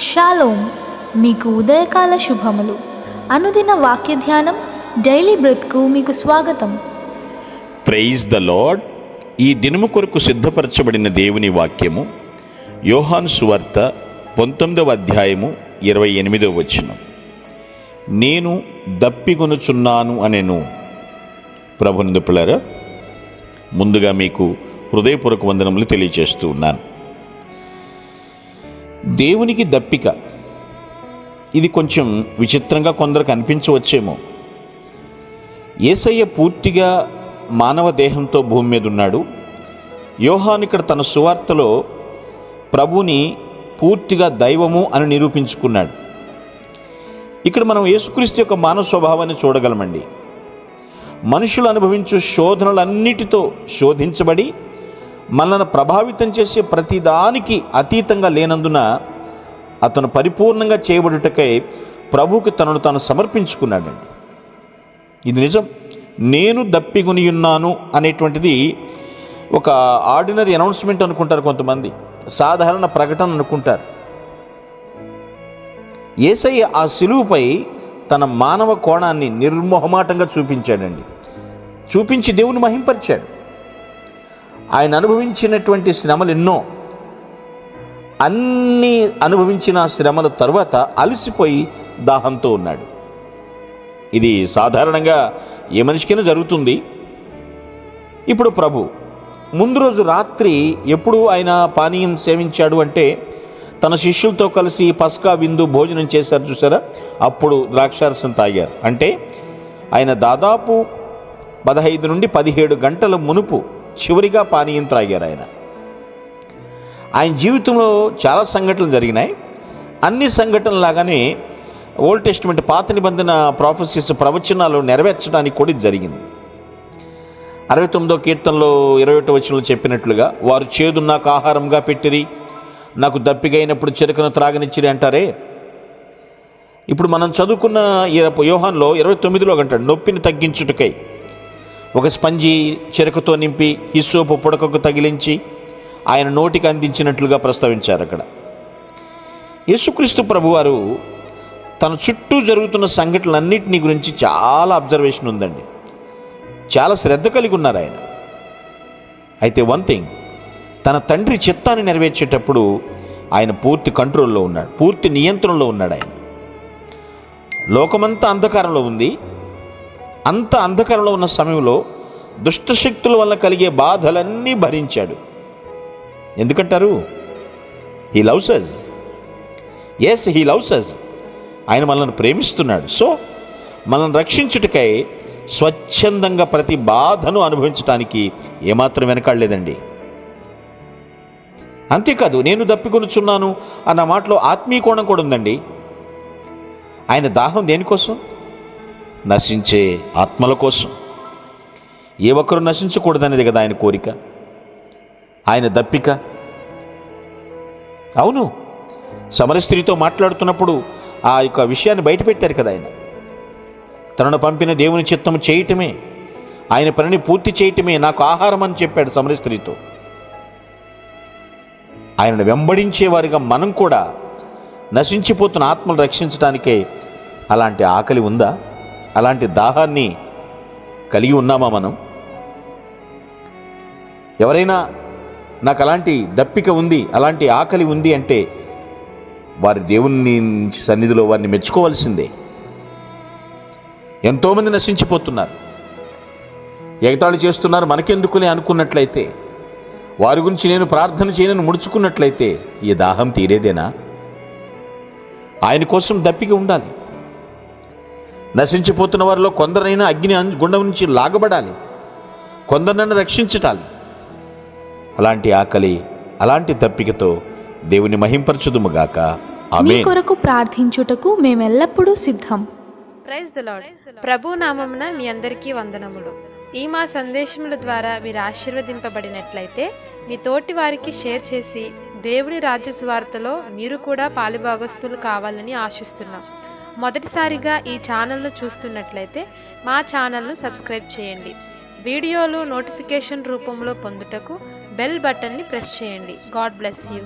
Shalom. మీకు ఉదయకాల శుభములు. అనుదిన వాక్య ధ్యానం డైలీ బ్రెత్కు మీకు స్వాగతం. Praise the lord. ఈ దినము కొరకు సిద్ధపరచబడిన దేవుని వాక్యము యోహాను సువార్త 19వ అధ్యాయము 28వ వచనం. నేను దప్పిగొనుచున్నాను అనెను. ప్రభునందు పిల్లరా, ముందుగా మీకు హృదయపూర్వక వందనములు తెలియజేస్తూ ఉన్నాను. దేవునికి దప్పిక, ఇది కొంచెం విచిత్రంగా కొందరికి అనిపించవచ్చేమో. యేసయ్య పూర్తిగా మానవ దేహంతో భూమి మీద ఉన్నాడు. యోహాను ఇక్కడ తన సువార్తలో ప్రభుని పూర్తిగా దైవము అని నిరూపించుకున్నాడు. ఇక్కడ మనం యేసుక్రీస్తు యొక్క మానవ స్వభావాన్ని చూడగలమండి. మనుషులు అనుభవించు శోధనలన్నిటితో శోధించబడి మనల్ని ప్రభావితం చేసే ప్రతిదానికి అతీతంగా లేనందున అతను పరిపూర్ణంగా చేయబడుటకై ప్రభువుకి తనను తాను సమర్పించుకున్నాడండి. ఇది నిజం. నేను దప్పిగొని ఉన్నాను అనేటువంటిది ఒక ఆర్డినరీ అనౌన్స్మెంట్ అనుకుంటారు కొంతమంది, సాధారణ ప్రకటన అనుకుంటారు. యేసయ్య ఆ సిలువుపై తన మానవ కోణాన్ని నిర్మోహమాటంగా చూపించాడండి. చూపించి దేవుని మహింపరిచాడు. ఆయన అనుభవించినటువంటి శ్రమలు ఎన్నో. అన్నీ అనుభవించిన శ్రమల తరువాత అలసిపోయి దాహంతో ఉన్నాడు. ఇది సాధారణంగా ఏ మనిషికైనా జరుగుతుంది. ఇప్పుడు ప్రభు ముందు రోజు రాత్రి ఎప్పుడు ఆయన పానీయం సేవించాడు అంటే, తన శిష్యులతో కలిసి పస్కా విందు భోజనం చేశారు చూసారా, అప్పుడు ద్రాక్షారసం తాగారు. అంటే ఆయన దాదాపు 15 నుండి 17 గంటల మునుపు చివరిగా పానీయం త్రాగారు. ఆయన జీవితంలో చాలా సంఘటనలు జరిగినాయి. అన్ని సంఘటనలాగానే ఓల్డ్ టెస్టిమెంట్ పాత నిబంధన ప్రాఫెసీస్ ప్రవచనాలు నెరవేర్చడానికి కూడా ఇది జరిగింది. 69వ కీర్తనలో 21వ వచనంలో చెప్పినట్లుగా, వారు చేదు నాకు ఆహారంగా పెట్టిరి, నాకు దప్పిగైనప్పుడు చెరుకును త్రాగనిచ్చిరి అంటారే. ఇప్పుడు మనం చదువుకున్న యోహానులో 29లో అంటాడు, నొప్పిని తగ్గించుటకై ఒక స్పంజి చెరుకుతో నింపి హిస్సోపు పుడకకు తగిలించి ఆయన నోటికి అందించినట్లుగా ప్రస్తావించారు. అక్కడ యేసుక్రీస్తు ప్రభువారు తన చుట్టూ జరుగుతున్న సంఘటనలన్నింటినీ గురించి చాలా అబ్జర్వేషన్ ఉందండి. చాలా శ్రద్ధ కలిగి ఉన్నారు ఆయన. అయితే వన్ థింగ్, తన తండ్రి చిత్తాన్ని నెరవేర్చేటప్పుడు ఆయన పూర్తి కంట్రోల్లో ఉన్నాడు, పూర్తి నియంత్రణలో ఉన్నాడు. ఆయన లోకమంతా అంధకారంలో ఉంది. అంత అంధకారంలో ఉన్న సమయంలో దుష్టశక్తుల వల్ల కలిగే బాధలన్నీ భరించాడు. ఎందుకంటారు? He loves us. Yes, he loves us. ఆయన మనల్ని ప్రేమిస్తున్నాడు. సో మనల్ని రక్షించుటకై స్వచ్ఛందంగా ప్రతి బాధను అనుభవించడానికి ఏమాత్రం వెనకాడలేదండి. అంతేకాదు, నేను దప్పికొనుచున్నాను అన్న మాటలో ఆత్మీయ కోణం కూడా ఉందండి. ఆయన దాహం దేనికోసం? నశించే ఆత్మల కోసం. ఏ ఒక్కరు నశించకూడదనేది కదా ఆయన కోరిక, ఆయన దప్పిక. అవును, సమర స్త్రీతో మాట్లాడుతున్నప్పుడు ఆ యొక్క విషయాన్ని బయటపెట్టారు కదా. ఆయన తనను పంపిన దేవుని చిత్తము చేయటమే, ఆయన పనిని పూర్తి చేయటమే నాకు ఆహారం అని చెప్పాడు సమర స్త్రీతో. ఆయనను వెంబడించేవారిగా మనం కూడా నశించిపోతున్న ఆత్మను రక్షించడానికే అలాంటి ఆకలి ఉందా? అలాంటి దాహాన్ని కలిగి ఉన్నామా మనం? ఎవరైనా నాకు అలాంటి దప్పిక ఉంది, అలాంటి ఆకలి ఉంది అంటే వారి దేవుని సన్నిధిలో వారిని మెచ్చుకోవాల్సిందే. ఎంతోమంది నశించిపోతున్నారు, ఎగతాళి చేస్తున్నారు, మనకెందుకులే అనుకున్నట్లయితే, వారి గురించి నేను ప్రార్థన చేయనని ముడుచుకున్నట్లయితే ఈ దాహం తీరేదేనా? ఆయన కోసం దప్పిక ఉండాలి. నశించిపోతున్న వారిలో కొందరైనా అగ్ని గుండం నుంచి లాగబడాలి, కొందరినైనా రక్షించటాలి. అలాంటి ఆకలి, అలాంటి దప్పికతో దేవుని మహింపరచుదుముగాక. మీ కొరకు ప్రార్థించుటకు మేమెల్లప్పుడూ సిద్ధం. Praise the lord. ప్రభు నామమున మీ అందరికీ వందనములు. ఈ మా సందేశముల ద్వారా మీరు ఆశీర్వదింపబడినట్లయితే మీ తోటి వారికి షేర్ చేసి దేవుని రాజ్య సువార్తలో మీరు కూడా పాలుభాగస్తులు కావాలని ఆశిస్తున్నాం. మొదటిసారిగా ఈ ఛానల్ను చూస్తున్నట్లయితే మా ఛానల్ను సబ్స్క్రైబ్ చేయండి. వీడియోలు నోటిఫికేషన్ రూపంలో పొందుటకు బెల్ బటన్ని ప్రెస్ చేయండి. God bless you.